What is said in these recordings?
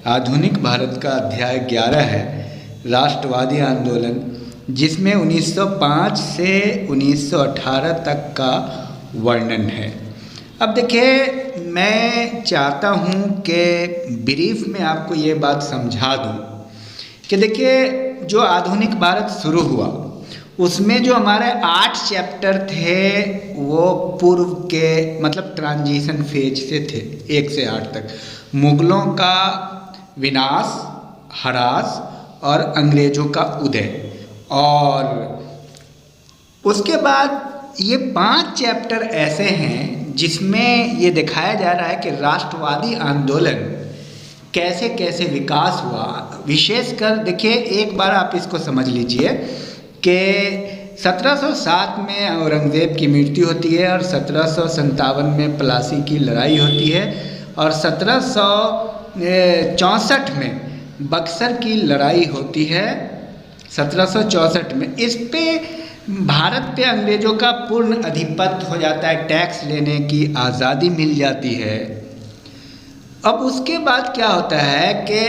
आधुनिक भारत का अध्याय 11 है राष्ट्रवादी आंदोलन, जिसमें 1905 से 1918 तक का वर्णन है। अब देखिए, मैं चाहता हूँ कि ब्रीफ में आपको ये बात समझा दूँ कि देखिए, जो आधुनिक भारत शुरू हुआ उसमें जो हमारे 8 चैप्टर थे वो पूर्व के मतलब ट्रांजिशन फेज से थे, 1 से 8 तक। मुगलों का विनाश, ह्रास और अंग्रेजों का उदय, और उसके बाद ये 5 चैप्टर ऐसे हैं जिसमें ये दिखाया जा रहा है कि राष्ट्रवादी आंदोलन कैसे कैसे विकास हुआ। विशेषकर देखिए, एक बार आप इसको समझ लीजिए कि 1707 में औरंगज़ेब की मृत्यु होती है और 1757 में प्लासी की लड़ाई होती है और 1764 में बक्सर की लड़ाई होती है। 1764 में इस पे भारत पे अंग्रेज़ों का पूर्ण अधिपत्य हो जाता है, टैक्स लेने की आज़ादी मिल जाती है। अब उसके बाद क्या होता है कि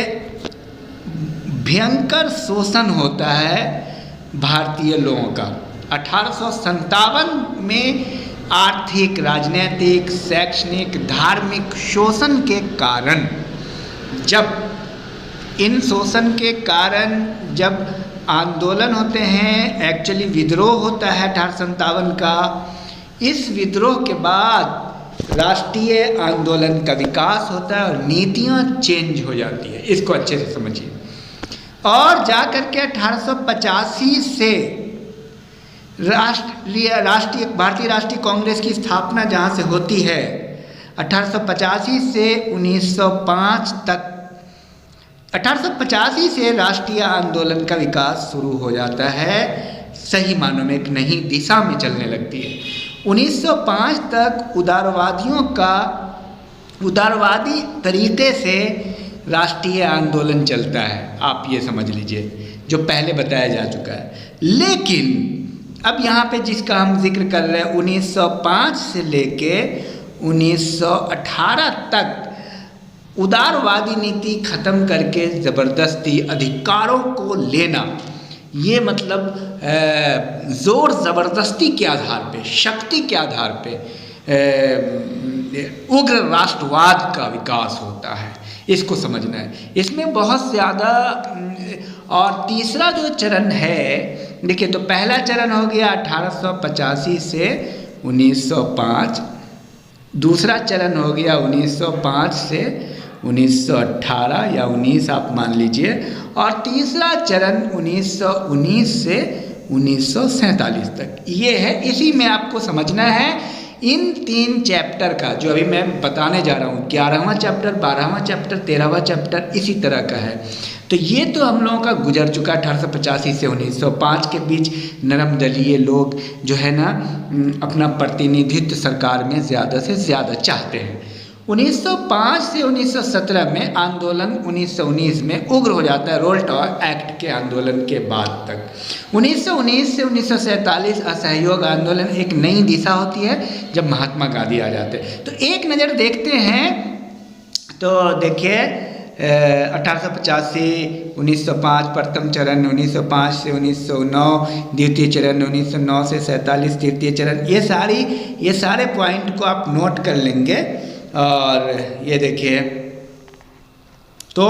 भयंकर शोषण होता है भारतीय लोगों का। 1857 में आर्थिक, राजनीतिक, शैक्षणिक, धार्मिक शोषण के कारण, जब इन शोषण के कारण जब आंदोलन होते हैं, एक्चुअली विद्रोह होता है 1857 का। इस विद्रोह के बाद राष्ट्रीय आंदोलन का विकास होता है और नीतियाँ चेंज हो जाती है। इसको अच्छे से समझिए। और जाकर के 1885 से भारतीय राष्ट्रीय कांग्रेस की स्थापना जहाँ से होती है, 1885 से 1905 तक, 1885 से राष्ट्रीय आंदोलन का विकास शुरू हो जाता है, सही मानों में एक नई दिशा में चलने लगती है। 1905 तक उदारवादी तरीके से राष्ट्रीय आंदोलन चलता है, आप ये समझ लीजिए, जो पहले बताया जा चुका है। लेकिन अब यहाँ पे जिसका हम जिक्र कर रहे हैं, 1905 से लेके 1918 तक उदारवादी नीति खत्म करके ज़बरदस्ती अधिकारों को लेना, ये मतलब ज़ोर ज़बरदस्ती के आधार पे, शक्ति के आधार पे उग्र राष्ट्रवाद का विकास होता है। इसको समझना है, इसमें बहुत ज़्यादा। और तीसरा जो चरण है, देखिए, तो पहला चरण हो गया 1885 से 1905, दूसरा चरण हो गया 1905 से 1918 या 19 आप मान लीजिए, और तीसरा चरण 1919 से 1947 तक ये है। इसी में आपको समझना है इन 3 चैप्टर का, जो अभी मैं बताने जा रहा हूँ, 11वां चैप्टर, 12वां चैप्टर, 13वां चैप्टर इसी तरह का है। तो ये तो हम लोगों का गुजर चुका 1885 से 1905 के बीच। नरम दलीय लोग जो है ना, अपना प्रतिनिधित्व सरकार में ज़्यादा से ज़्यादा चाहते हैं। 1905 से 1917 में आंदोलन 1919 में उग्र हो जाता है, रोल्ट एक्ट के आंदोलन के बाद तक। 1919 से 1947 असहयोग आंदोलन, एक नई दिशा होती है जब महात्मा गांधी आ जाते हैं। तो एक नज़र देखते हैं, तो देखिए 1885 1905 प्रथम चरण, 1905 से 1909 द्वितीय चरण, 1909 से 47 तृतीय चरण। ये सारे पॉइंट को आप नोट कर लेंगे। और ये देखिए, तो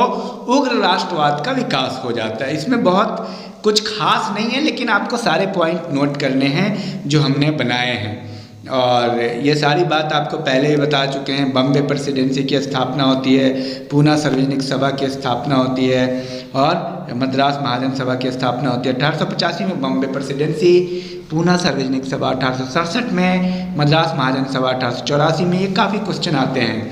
उग्र राष्ट्रवाद का विकास हो जाता है। इसमें बहुत कुछ खास नहीं है, लेकिन आपको सारे पॉइंट नोट करने हैं जो हमने बनाए हैं। और ये सारी बात आपको पहले ही बता चुके हैं। बम्बे प्रेसिडेंसी की स्थापना होती है, पूना सार्वजनिक सभा की स्थापना होती है और मद्रास महाजन सभा की स्थापना होती है। 1885 में बम्बे प्रेसिडेंसी, पूना सार्वजनिक सभा 1867 में, मद्रास महाजन सभा 1884 में। ये काफ़ी क्वेश्चन आते हैं।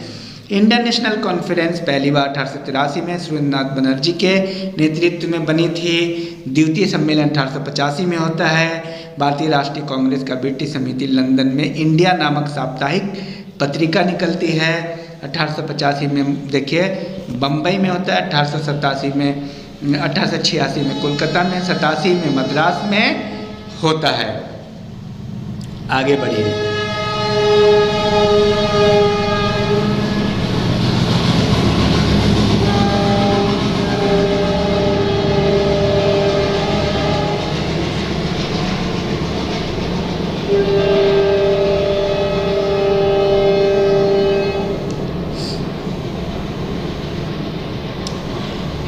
इंडियन नेशनल कॉन्फ्रेंस पहली बार 1883 में सुरेंद्रनाथ बनर्जी के नेतृत्व में बनी थी। द्वितीय सम्मेलन 1885 में होता है। भारतीय राष्ट्रीय कांग्रेस का ब्रिटिश समिति लंदन में इंडिया नामक साप्ताहिक पत्रिका निकलती है 1885 में। देखिए, बम्बई में होता है 1887 में, 1886 में कोलकाता में, 87 में मद्रास में होता है। आगे बढ़िए।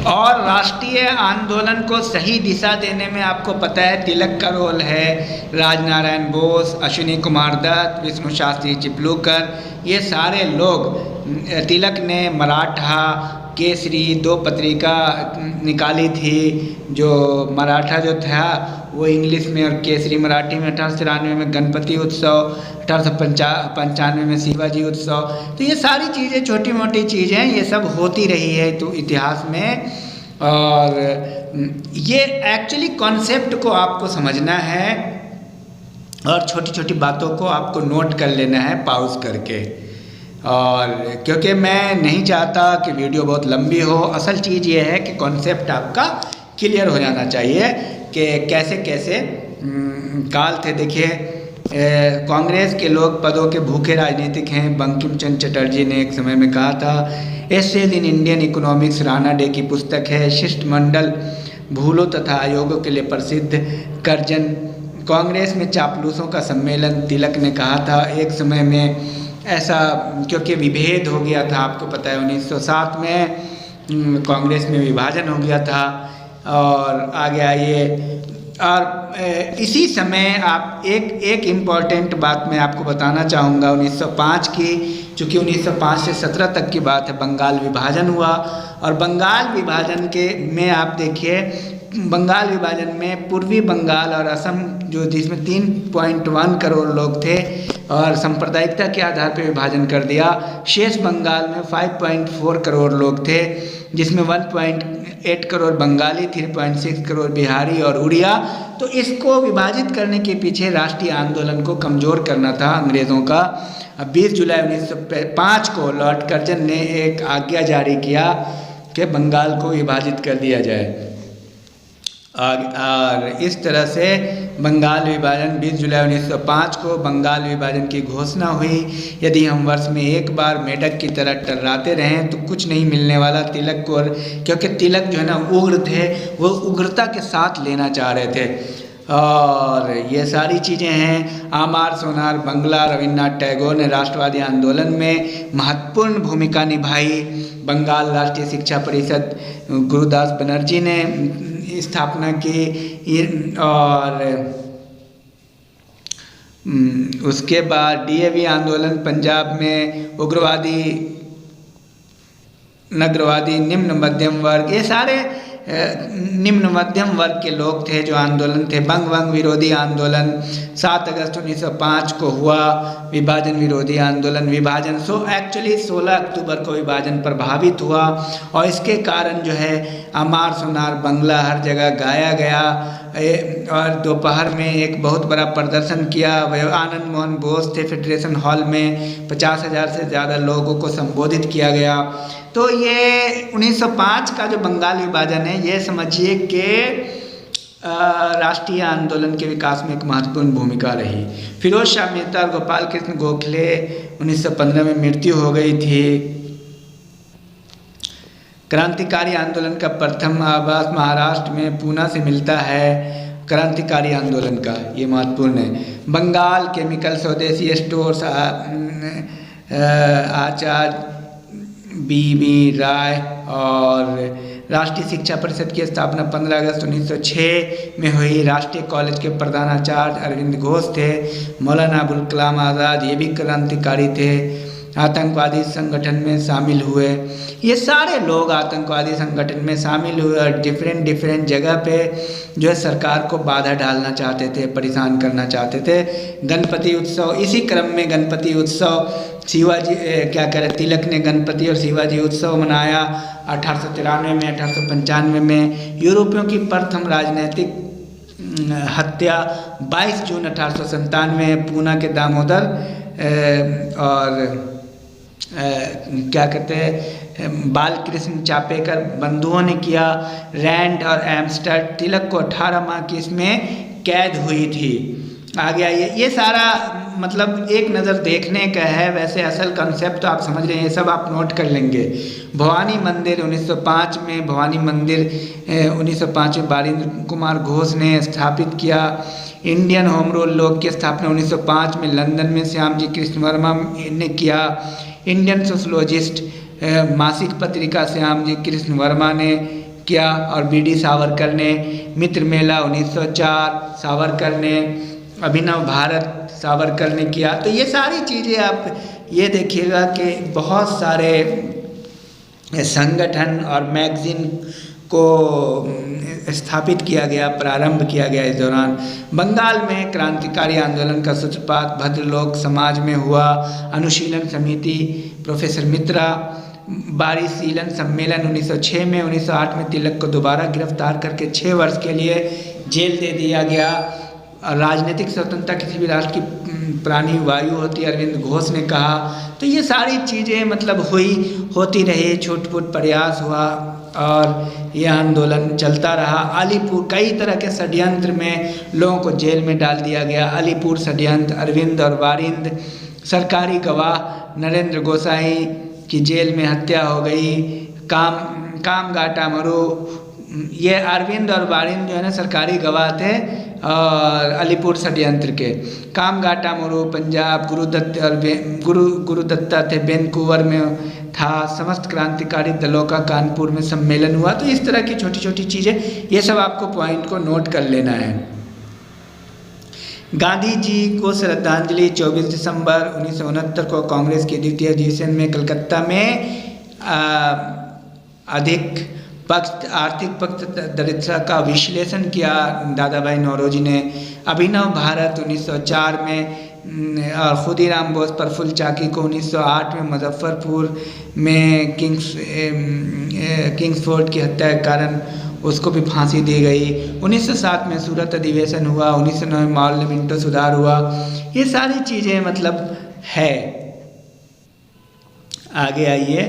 और राष्ट्रीय आंदोलन को सही दिशा देने में आपको पता है तिलक का रोल है, राजनारायण बोस, अश्विनी कुमार दत्त, विष्णु शास्त्री चिपलूकर, ये सारे लोग। तिलक ने मराठा केसरी 2 पत्रिका निकाली थी, जो मराठा जो था वो इंग्लिश में और केसरी मराठी में। 1893 में गणपति उत्सव, 1895 में शिवाजी उत्सव। तो ये सारी चीज़ें छोटी मोटी चीज़ें ये सब होती रही है तो इतिहास में। और ये एक्चुअली कॉन्सेप्ट को आपको समझना है और छोटी छोटी बातों को आपको नोट कर लेना है पॉज करके। और क्योंकि मैं नहीं चाहता कि वीडियो बहुत लंबी हो, असल चीज़ ये है कि कॉन्सेप्ट आपका क्लियर हो जाना चाहिए कि कैसे कैसे काल थे। देखिए, कांग्रेस के लोग पदों के भूखे राजनीतिक हैं, बंकिम चंद्र चटर्जी ने एक समय में कहा था। Essays in Indian economics Ranade की पुस्तक है। शिष्टमंडल भूलों तथा आयोगों के लिए प्रसिद्ध। करजन, कांग्रेस में चापलूसों का सम्मेलन। तिलक ने कहा था एक समय में ऐसा, क्योंकि विभेद हो गया था, आपको पता है 1907 में कांग्रेस में विभाजन हो गया था। और आगे आइए, और इसी समय आप एक इम्पॉर्टेंट बात मैं आपको बताना चाहूँगा 1905 की, चूँकि 1905 से 17 तक की बात है, बंगाल विभाजन हुआ। और बंगाल विभाजन के में आप देखिए, बंगाल विभाजन में पूर्वी बंगाल और असम जो जिसमें 3.1 करोड़ लोग थे और सांप्रदायिकता के आधार पर विभाजन कर दिया। शेष बंगाल में 5.4 करोड़ लोग थे, जिसमें 1.8 करोड़ बंगाली, 3.6 करोड़ बिहारी और उड़िया। तो इसको विभाजित करने के पीछे राष्ट्रीय आंदोलन को कमज़ोर करना था अंग्रेज़ों का। 20 जुलाई 1905 को लॉर्ड कर्जन ने एक आज्ञा जारी किया कि बंगाल को विभाजित कर दिया जाए। और इस तरह से बंगाल विभाजन 20 जुलाई 1905 को बंगाल विभाजन की घोषणा हुई। यदि हम वर्ष में एक बार मेढक की तरह टर्राते रहें तो कुछ नहीं मिलने वाला तिलक को, क्योंकि तिलक जो है ना उग्र थे, वो उग्रता के साथ लेना चाह रहे थे। और ये सारी चीज़ें हैं। आमार सोनार बंगला, रविन्द्रनाथ टैगोर ने राष्ट्रवादी आंदोलन में महत्वपूर्ण भूमिका निभाई। बंगाल राष्ट्रीय शिक्षा परिषद गुरुदास बनर्जी ने स्थापना की। और उसके बाद डीएवी आंदोलन पंजाब में, उग्रवादी, नग्रवादी, निम्न मध्यम वर्ग, ये सारे निम्न मध्यम वर्ग के लोग थे जो आंदोलन थे। बंग विरोधी आंदोलन 7 अगस्त 1905 को हुआ। विभाजन विरोधी आंदोलन, विभाजन एक्चुअली 16 अक्टूबर को विभाजन प्रभावित हुआ और इसके कारण जो है अमार सोनार बंगला हर जगह गाया गया। और दोपहर में एक बहुत बड़ा प्रदर्शन किया। आनंद मोहन बोस थे फेडरेशन हॉल में, 50,000 से ज़्यादा लोगों को संबोधित किया गया। तो ये 1905 का जो बंगाल विभाजन है, ये समझिए कि राष्ट्रीय आंदोलन के विकास में एक महत्वपूर्ण भूमिका रही। फिरोज शाह मेहता और गोपाल कृष्ण गोखले 1915 में मृत्यु हो गई थी। क्रांतिकारी आंदोलन का प्रथम आभास महाराष्ट्र में पूना से मिलता है। क्रांतिकारी आंदोलन का ये महत्वपूर्ण है। बंगाल केमिकल स्वदेशी स्टोर्स, आचार्य बीबी राय। और राष्ट्रीय शिक्षा परिषद की स्थापना 15 अगस्त 1906 में हुई। राष्ट्रीय कॉलेज के प्रधानाचार्य अरविंद घोष थे। मौलाना अबुल कलाम आज़ाद ये भी क्रांतिकारी थे। आतंकवादी संगठन में शामिल हुए। ये सारे लोग आतंकवादी संगठन में शामिल हुए और डिफरेंट जगह पे जो है सरकार को बाधा डालना चाहते थे, परेशान करना चाहते थे। गणपति उत्सव, इसी क्रम में गणपति उत्सव, शिवाजी तिलक ने गणपति और शिवाजी उत्सव मनाया 1893 में। 1895 में यूरोपियों की प्रथम राजनीतिक हत्या 22 जून 1897 पूना के दामोदर और बालकृष्ण चापेकर बंधुओं ने किया। रैंड और एम्स्टर, तिलक को 18 माह की इसमें कैद हुई थी। आगे आइए, ये सारा मतलब एक नज़र देखने का है, वैसे असल कंसेप्ट तो आप समझ रहे हैं, सब आप नोट कर लेंगे। भवानी मंदिर 1905 में, भवानी मंदिर 1905 में बारिंद्र कुमार घोष ने स्थापित किया। इंडियन होम रूल लॉ की स्थापना 1905 में लंदन में श्यामजी कृष्ण वर्मा ने किया। इंडियन सोशलॉजिस्ट मासिक पत्रिका श्यामजी कृष्ण वर्मा ने किया। और बीडी सावरकर ने मित्र मेला 1904 सावरकर ने, अभिनव भारत सावरकर ने किया। तो ये सारी चीज़ें आप ये देखिएगा कि बहुत सारे संगठन और मैगजीन को स्थापित किया गया, प्रारंभ किया गया। इस दौरान बंगाल में क्रांतिकारी आंदोलन का सूत्रपात भद्रलोक समाज में हुआ। अनुशीलन समिति प्रोफेसर मित्रा, बारीशीलन सम्मेलन 1906 में, 1908 में तिलक को दोबारा गिरफ्तार करके 6 वर्ष के लिए जेल दे दिया गया। राजनीतिक स्वतंत्रता किसी भी राष्ट्र की प्राणी वायु होती है, अरविंद घोष ने कहा। तो ये सारी चीज़ें मतलब होती रही, छूट-फूट प्रयास हुआ और यह आंदोलन चलता रहा। अलीपुर कई तरह के षड्यंत्र में लोगों को जेल में डाल दिया गया। अलीपुर षड्यंत्र, अरविंद और वारिंद, सरकारी गवाह नरेंद्र गोसाई की जेल में हत्या हो गई। कामगाटा मरु, ये अरविंद और वारिंद जो है ना सरकारी गवाह थे और अलीपुर षड्यंत्र के। कामगाटा मरु पंजाब, गुरुदत्ता थे वैंकूवर में था। समस्त क्रांतिकारी दलों का कानपुर में सम्मेलन हुआ। तो इस तरह की छोटी छोटी चीज़ें, ये सब आपको पॉइंट को नोट कर लेना है। गांधी जी को श्रद्धांजलि 24 दिसंबर 1969 को कांग्रेस के द्वितीय अधिवेशन में कलकत्ता में आर्थिक पक्ष दरिद्रता का विश्लेषण किया दादा भाई नौरोजी ने। अभिनव भारत 1904 में और खुदीराम बोस प्रफुल्ल चाकी को 1908 में मुजफ्फरपुर में किंग्सफोर्ड की हत्या के कारण उसको भी फांसी दी गई। 1907 में सूरत अधिवेशन हुआ। 1909 में मॉल मिंटो सुधार हुआ। ये सारी चीज़ें मतलब है। आगे आइए।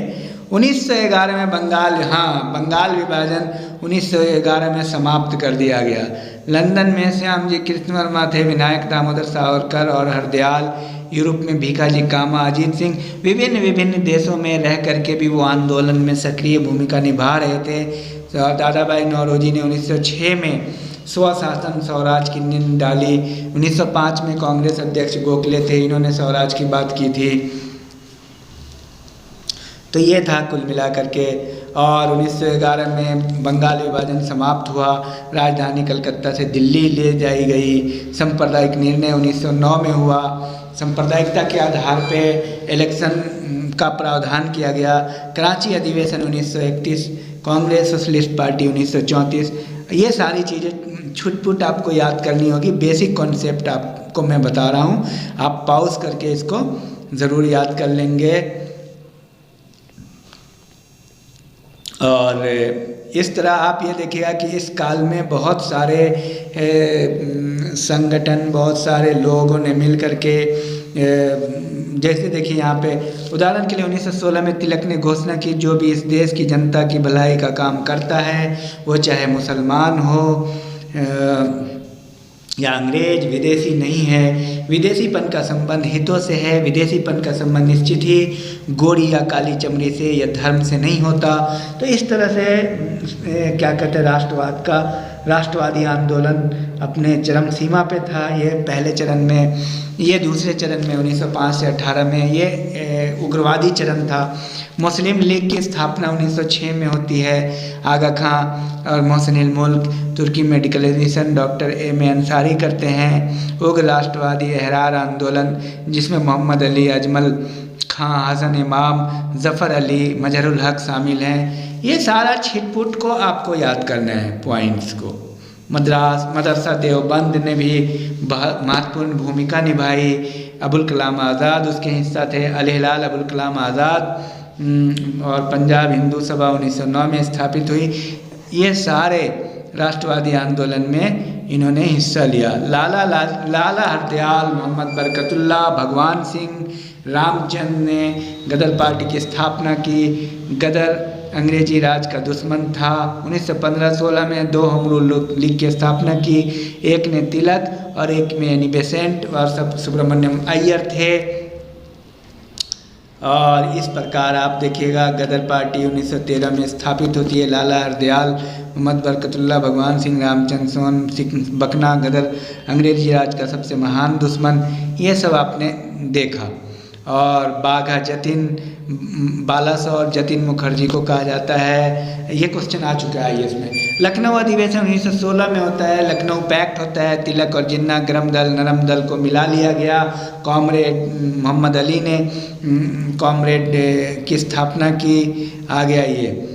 1911 में बंगाल विभाजन 1911 में समाप्त कर दिया गया। लंदन में श्याम जी कृष्ण वर्मा थे, विनायक दामोदर सावरकर और हरदयाल, यूरोप में भीखाजी कामा, अजीत सिंह, विभिन्न देशों में रह करके भी वो आंदोलन में सक्रिय भूमिका निभा रहे थे। दादा भाई नौरोजी ने 1906 में स्वशासन स्वराज की नींव डाली। 1905 में कांग्रेस अध्यक्ष गोखले थे, इन्होंने स्वराज की बात की थी। तो ये था कुल मिलाकर के। और 1911 में बंगाल विभाजन समाप्त हुआ। राजधानी कलकत्ता से दिल्ली ले जाई गई। सांप्रदायिक निर्णय 1909 में हुआ। सांप्रदायिकता के आधार पे इलेक्शन का प्रावधान किया गया। कराची अधिवेशन 1931, कांग्रेस सोशलिस्ट पार्टी 1934। ये सारी चीज़ें छुटपुट आपको याद करनी होगी। बेसिक कॉन्सेप्ट आपको मैं बता रहा हूँ, आप पॉज करके इसको ज़रूर याद कर लेंगे। और इस तरह आप ये देखिएगा कि इस काल में बहुत सारे संगठन, बहुत सारे लोगों ने मिल कर के जैसे देखिए यहाँ पे उदाहरण के लिए 1916 में तिलक ने घोषणा की, जो भी इस देश की जनता की भलाई का काम करता है, वो चाहे मुसलमान हो या अंग्रेज, विदेशी नहीं है। विदेशीपन का संबंध हितों से है। विदेशीपन का संबंध निश्चित ही गोरी या काली चमड़ी से या धर्म से नहीं होता। तो इस तरह से क्या कहते हैं, राष्ट्रवादी आंदोलन अपने चरम सीमा पे था। ये पहले चरण में, ये दूसरे चरण में 1905 से 18 में ये उग्रवादी चरण था। मुस्लिम लीग की स्थापना 1906 में होती है। आगा खां और मोहसिन मुल्क तुर्की मेडिकलाइजेशन डॉक्टर एम ए अंसारी करते हैं। उग्र राष्ट्रवादी एहरार आंदोलन जिसमें मोहम्मद अली, अजमल खां, हसन इमाम, जफ़र अली, मजहरुल हक शामिल हैं। ये सारा छिटपुट को आपको याद करना है, पॉइंट्स को। मदरसा देवबंद ने भी महत्वपूर्ण भूमिका निभाई। अबुल कलाम आज़ाद उसके हिस्सा थे। अल हिलाल अबुल कलाम आज़ाद और पंजाब हिंदू सभा 1909 में स्थापित हुई। ये सारे राष्ट्रवादी आंदोलन में इन्होंने हिस्सा लिया। लाला हरदयाल, मोहम्मद बरकतुल्लाह, भगवान सिंह, रामचंद्र ने गदर पार्टी की स्थापना की। गदर अंग्रेजी राज का दुश्मन था। 1915-16 में 2 होम रूल लीग की स्थापना की। एक ने तिलक और एक में एनी बेसेंट और सुब्रमण्यम अय्यर थे। और इस प्रकार आप देखिएगा गदर पार्टी 1913 में स्थापित होती है। लाला हरदयाल, मोहम्मद बरकतुल्लाह, भगवान सिंह, रामचंद्र, सोन सिंह बकना, गदर अंग्रेजी राज का सबसे महान दुश्मन, ये सब आपने देखा। और बाघा जतिन बालासोर जतिन मुखर्जी को कहा जाता है। ये क्वेश्चन आ चुका है IAS में। लखनऊ अधिवेशन 1916 में होता है। लखनऊ पैक्ट होता है। तिलक और जिन्ना गरम दल नरम दल को मिला लिया गया। कॉमरेड मोहम्मद अली ने कॉमरेड की स्थापना की। आ गया ये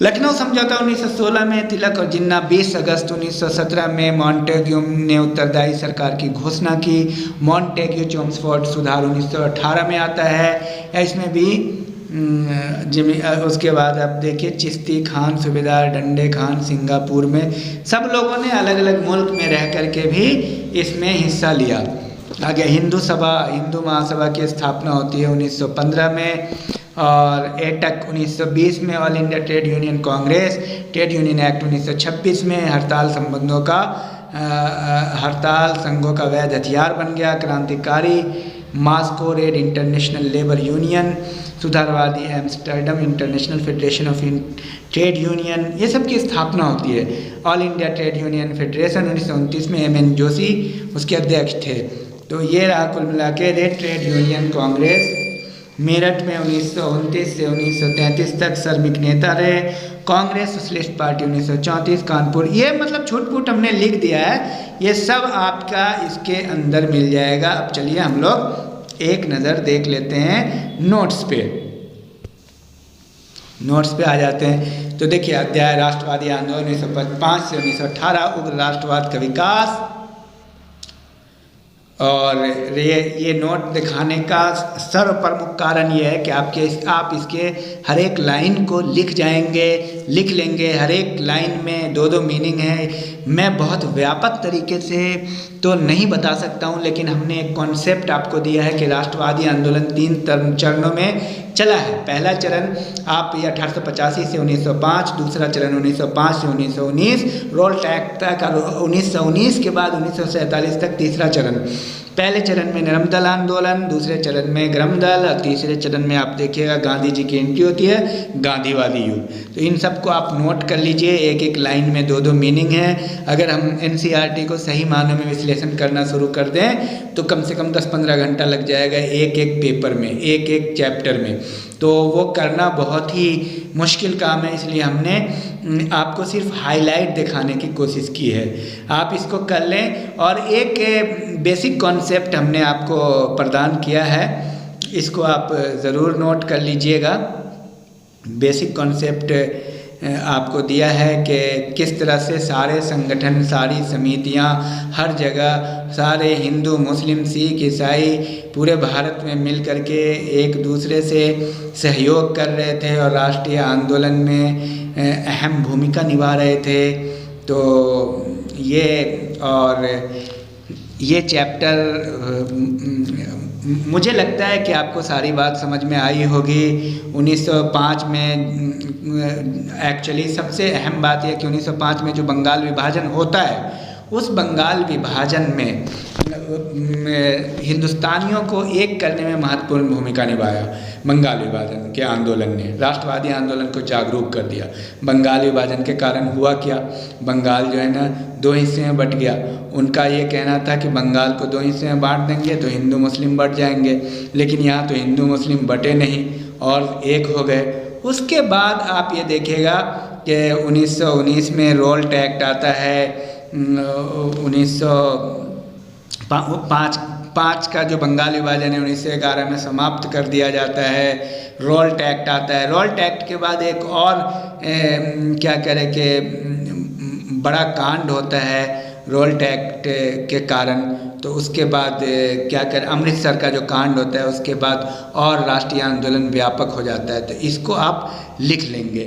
लखनऊ समझौता 1916 में। तिलक और जिन्ना 20 अगस्त 1917 में। मॉन्टेग्यू ने उत्तरदायी सरकार की घोषणा की। मॉन्टेग्यू चेम्सफोर्ड सुधार 1918 में आता है। इसमें भी उसके बाद आप देखिए चिश्ती खान सूबेदार डंडे खान सिंगापुर में सब लोगों ने अलग अलग मुल्क में रह कर के भी इसमें हिस्सा लिया। आगे हिंदू महासभा की स्थापना होती है 1915 में। और एटक 1920 में। All India Trade union Congress trade union act 1926 में। हड़ताल संघों का वैध हथियार बन गया। क्रांतिकारी Moscow Red International Labour Union. सुधारवादी Amsterdam International Federation of Trade Union, ये सब की स्थापना होती है। All India Trade Union Federation 1929 में MN जोशी उसके अध्यक्ष थे। तो ये रहा कुल मिला के red trade union Congress. Meerut में 1929 से 1933 तक श्रमिक नेता रहे। Congress socialist party 1934। कानपुर, ये मतलब छूट हमने लिख दिया है, ये सब आपका इसके अंदर मिल जाएगा। अब चलिए हम लोग एक नज़र देख लेते हैं नोट्स पे आ जाते हैं। तो देखिए अध्याय राष्ट्रवादी आंदोलन 1905 से 1918 उग्र राष्ट्रवाद का विकास। और ये नोट दिखाने का सर्वप्रमुख कारण ये है कि आप इसके हर एक लाइन को लिख लेंगे। हर एक लाइन में दो मीनिंग है। मैं बहुत व्यापक तरीके से तो नहीं बता सकता हूँ, लेकिन हमने एक कॉन्सेप्ट आपको दिया है कि राष्ट्रवादी आंदोलन 3 चरणों में चला है। पहला चरण आप ये 1885 से 1905, दूसरा चरण 1905 से 1919, रोल्ट एक्ट तक, 1919 के बाद 1947 तक तीसरा चरण। पहले चरण में नरम दल आंदोलन, दूसरे चरण में गरम दल और तीसरे चरण में आप देखिएगा गांधी जी की एंट्री होती है, गांधीवादी युग। तो इन सबको आप नोट कर लीजिए। एक एक लाइन में दो मीनिंग है। अगर हम NCERT को सही मानों में विश्लेषण करना शुरू कर दें तो कम से कम 10-15 घंटा लग जाएगा एक पेपर में, एक चैप्टर में। तो वो करना बहुत ही मुश्किल काम है, इसलिए हमने आपको सिर्फ हाईलाइट दिखाने की कोशिश की है। आप इसको कर लें। और एक बेसिक कॉन्सेप्ट हमने आपको प्रदान किया है, इसको आप ज़रूर नोट कर लीजिएगा। बेसिक कॉन्सेप्ट आपको दिया है कि किस तरह से सारे संगठन, सारी समितियां, हर जगह सारे हिंदू मुस्लिम सिख ईसाई पूरे भारत में मिल कर के एक दूसरे से सहयोग कर रहे थे और राष्ट्रीय आंदोलन में अहम भूमिका निभा रहे थे। तो ये चैप्टर मुझे लगता है कि आपको सारी बात समझ में आई होगी। 1905 में एक्चुअली सबसे अहम बात यह कि 1905 में जो बंगाल विभाजन होता है, उस बंगाल विभाजन में हिंदुस्तानियों को एक करने में महत्वपूर्ण भूमिका निभाया। बंगाल विभाजन के आंदोलन ने राष्ट्रवादी आंदोलन को जागरूक कर दिया। बंगाल विभाजन के कारण हुआ क्या, बंगाल जो है ना 2 हिस्से में बट गया। उनका ये कहना था कि बंगाल को 2 हिस्से में बांट देंगे तो हिंदू मुस्लिम बट जाएंगे, लेकिन यहाँ तो हिंदू मुस्लिम बटे नहीं और एक हो गए। उसके बाद आप ये देखिएगा कि 1919 में रोल्ट एक्ट आता है। 1905 का जो बंगाल विभाजन है 1911 में समाप्त कर दिया जाता है। रोल्ट एक्ट आता है। रोल्ट एक्ट के बाद एक और क्या करें कि बड़ा कांड होता है रोल्ट एक्ट के कारण। तो उसके बाद क्या कर अमृतसर का जो कांड होता है उसके बाद और राष्ट्रीय आंदोलन व्यापक हो जाता है। तो इसको आप लिख लेंगे।